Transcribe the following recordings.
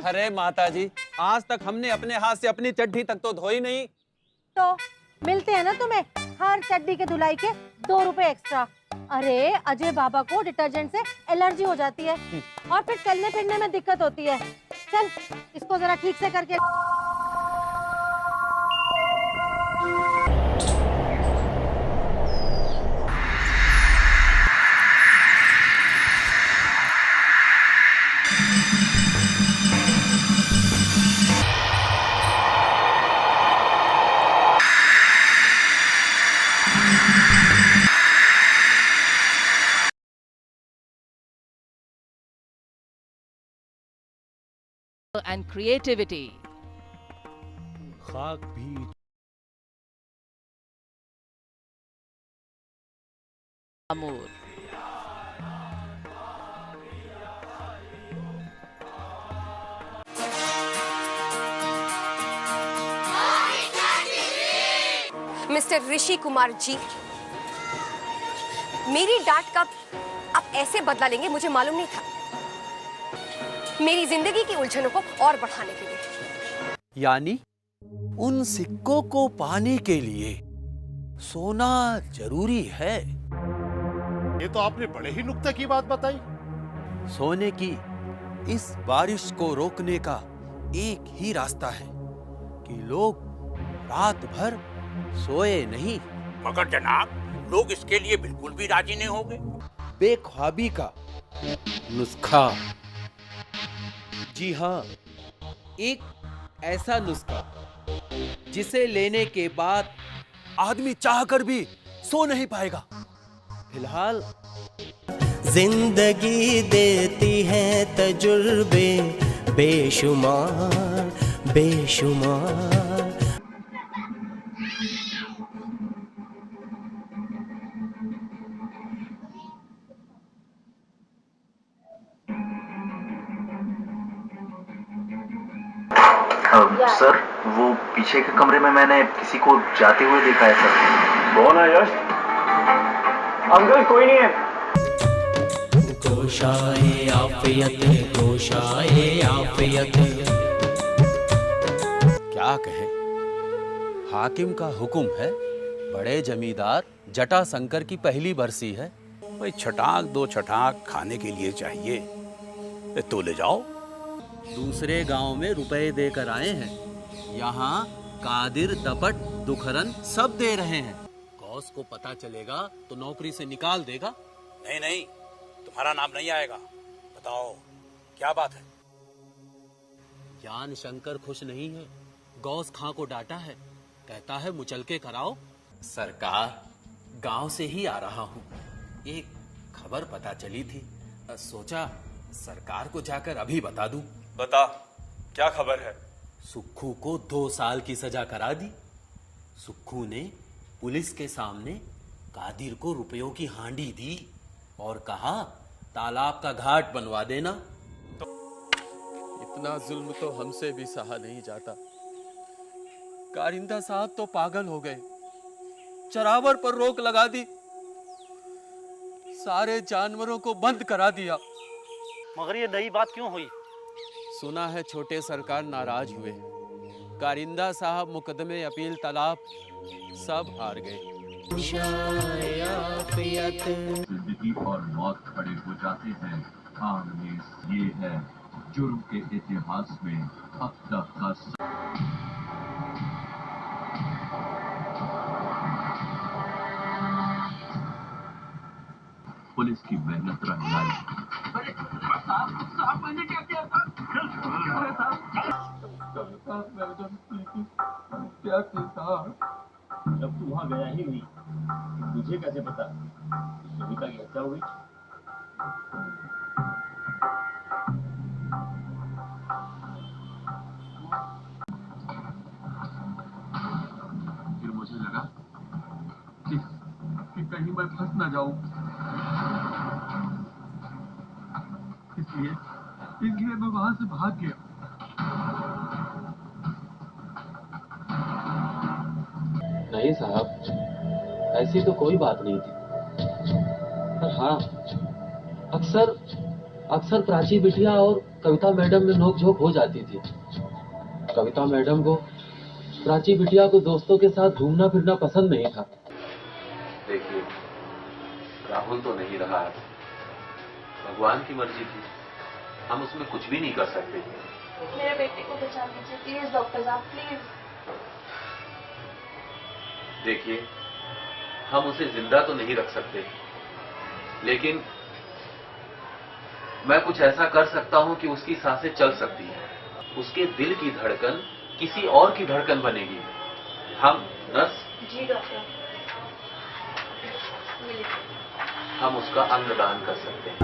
अरे माता जी, आज तक हमने अपने हाथ से अपनी चड्ढी तक तो धोई नहीं। तो मिलते हैं ना तुम्हें हर चड्डी के धुलाई के 2 रुपए एक्स्ट्रा। अरे अजय बाबा को डिटर्जेंट से एलर्जी हो जाती है और फिर चलने फिरने में दिक्कत होती है। चल इसको जरा ठीक से करके। and creativity. खाक भी Amur. मिस्टर ऋषि कुमार जी, मेरी डांट का आप ऐसे बदला लेंगे मुझे मालूम नहीं था। मेरी जिंदगी की उलझनों को और बढ़ाने के लिए। यानी उन सिक्कों को पाने के लिए सोना जरूरी है। ये तो आपने बड़े ही नुक्ते की बात बताई। सोने की इस बारिश को रोकने का एक ही रास्ता है कि लोग रात भर सोए नहीं। मगर जनाब, लोग इसके लिए बिल्कुल भी राजी नहीं होंगे। बेख्वाबी का नुस्खा। जी हाँ, एक ऐसा नुस्खा जिसे लेने के बाद आदमी चाहकर भी सो नहीं पाएगा। फिलहाल जिंदगी देती है तजुर्बे बेशुमार बेशुमार। सर, वो पीछे के कमरे में मैंने किसी को जाते हुए देखा है सर। कौन है यश? अंकल कोई नहीं है। कोशाए आफियत, कोशाए आफियत। क्या कहे, हाकिम का हुक्म है। बड़े जमींदार जटाशंकर की पहली बरसी है। भाई छटाक दो छटाक खाने के लिए चाहिए तो ले जाओ। दूसरे गांव में रुपए देकर आए हैं, यहाँ कादिर, दपट, दुखरन सब दे रहे हैं। बॉस को पता चलेगा तो नौकरी से निकाल देगा। नहीं नहीं, तुम्हारा नाम नहीं आएगा। बताओ क्या बात है? ज्ञान शंकर खुश नहीं है। गौस खां को डांटा है, कहता है मुचलके कराओ। सरकार, गांव से ही आ रहा हूँ। एक खबर पता चली थी, सोचा सरकार को जाकर अभी बता दूं। बता, क्या खबर है? सुक्खू को 2 साल की सजा करा दी। सुक्खू ने पुलिस के सामने कादिर को रुपयों की हांडी दी और कहा तालाब का घाट बनवा देना। तो इतना जुल्म तो हमसे भी सहा नहीं जाता। कारिंदा साहब तो पागल हो गए, चरावर पर रोक लगा दी, सारे जानवरों को बंद करा दिया। मगर ये नई बात क्यों हुई? सुना है छोटे सरकार नाराज हुए। कारिंदा साहब मुकदमे, अपील, तलाब सब हार गए। जिंदगी और मौत खड़े हो जाते हैं आमने। ये है जुर्म के इतिहास में अब तक का। पुलिस की मेहनत रंग लाई। मैंने क्या किया था? जब तू वहाँ गया ही नहीं, मुझे कैसे पता सविता की हत्या हो गई? फिर मुझे लगा कि कहीं मैं फंस ना जाऊं, इसलिए मैं वहां से भाग गया। नहीं साहब, ऐसी तो कोई बात नहीं थी। पर हाँ, अक्सर प्राची बिटिया और कविता मैडम में नोकझोंक हो जाती थी। कविता मैडम को प्राची बिटिया को दोस्तों के साथ घूमना फिरना पसंद नहीं था। देखिए, राहुल तो नहीं रहा है, भगवान की मर्जी थी, हम उसमें कुछ भी नहीं कर सकते। मेरे बेटे को बचा लीजिए प्लीज डॉक्टर साहब, प्लीज। देखिए, हम उसे जिंदा तो नहीं रख सकते, लेकिन मैं कुछ ऐसा कर सकता हूं कि उसकी सांसें चल सकती हैं। उसके दिल की धड़कन किसी और की धड़कन बनेगी। हम नर्स जी डॉक्टर, हम उसका अंगदान कर सकते हैं।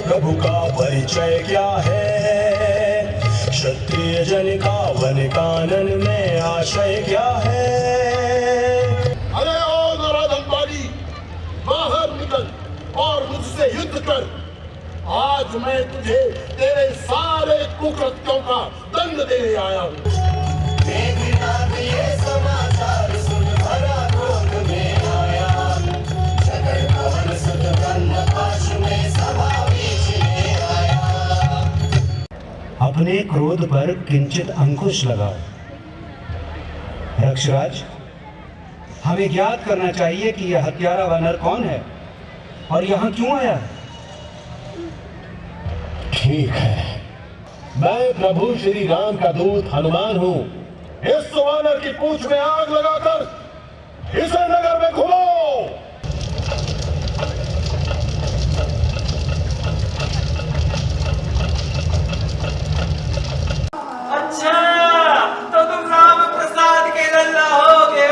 प्रभु का परिचय क्या है, क्षत्रिय जन का वन कानन में आशय क्या है। अरे ओ नराधनवादी, बाहर निकल और मुझसे युद्ध कर। आज मैं तुझे तेरे सारे कुकृत्यों का दंड देने आया हूँ। समाचार सुन भरा क्रोध में आया, जगत पवन सुत ब्रह्म पाश में सभा बीच ले आया। अपने क्रोध पर किंचित अंकुश लगाओ। रक्षराज, हमें ज्ञात करना चाहिए कि यह हत्यारा वानर कौन है और यहाँ क्यों आया है। ठीक है, मैं प्रभु श्री राम का दूत हनुमान हूँ। इस वानर की पूंछ में आग लगाकर इसे नगर में घुमाओ। अच्छा, तो तुम राम प्रसाद के लल्ला होगे।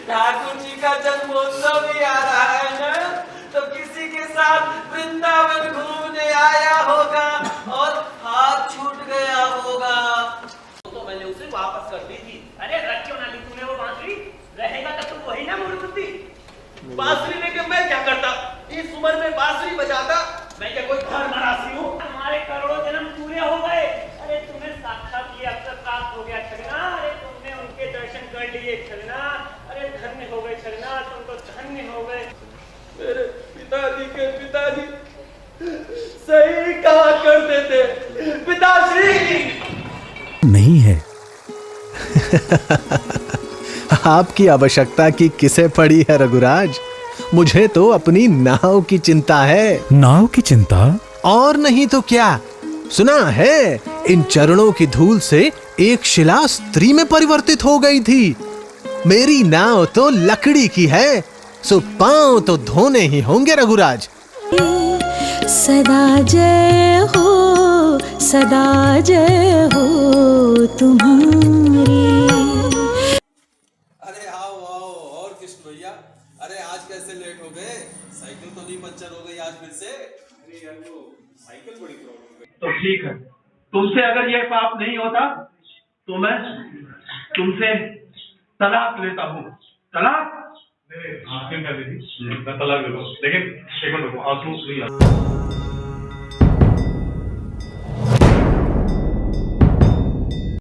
ठाकुर जी का जन्मोत्सव भी आ रहा है ना, तो किसी के साथ वृंदावन घूमने आया होगा और हाथ छूट गया होगा। तो मैंने उसे वापस कर दी थी। अरे रख क्यों ना ली तूने वो बांसुरी? रहेगा तो तुम वही ना मूर्ति। बांसुरी लेके मैं क्या करता? इस उम्र में बांसुरी बजाता? मैं क्या कोई घर मरासी हूँ? हमारे करोड़ों जन्म पूरे हो गए। अरे तुम्हें साक्षात ये अवसर प्राप्त हो गया छगना। अरे तुमने उनके दर्शन कर लिए छगना। अरे धन्य हो गए छगना, तुम तो धन्य हो गए। मेरे पिताजी के पिताजी सही कहा करते थे। पिताश्री नहीं है। आपकी आवश्यकता की किसे पड़ी है रघुराज? मुझे तो अपनी नाव की चिंता है। नाव की चिंता? और नहीं तो क्या। सुना है इन चरणों की धूल से एक शिला स्त्री में परिवर्तित हो गई थी। मेरी नाव तो लकड़ी की है, सो पांव तो धोने ही होंगे रघुराज। सदा जय हो, सदा जय हो तुम्हारी। अरे आओ आओ और कृष्ण भैया, अरे आज कैसे लेट हो गए? साइकिल तो नहीं पंचर हो गई आज फिर से? अरे यार वो साइकिल बड़ी प्रॉब्लम है। तो ठीक है, तुमसे अगर यह पाप नहीं होता तो मैं तुमसे तलाक लेता हूँ। तलाक? मैं तलाक ले लो, लेकिन एक मिनट आंसू नहीं आता।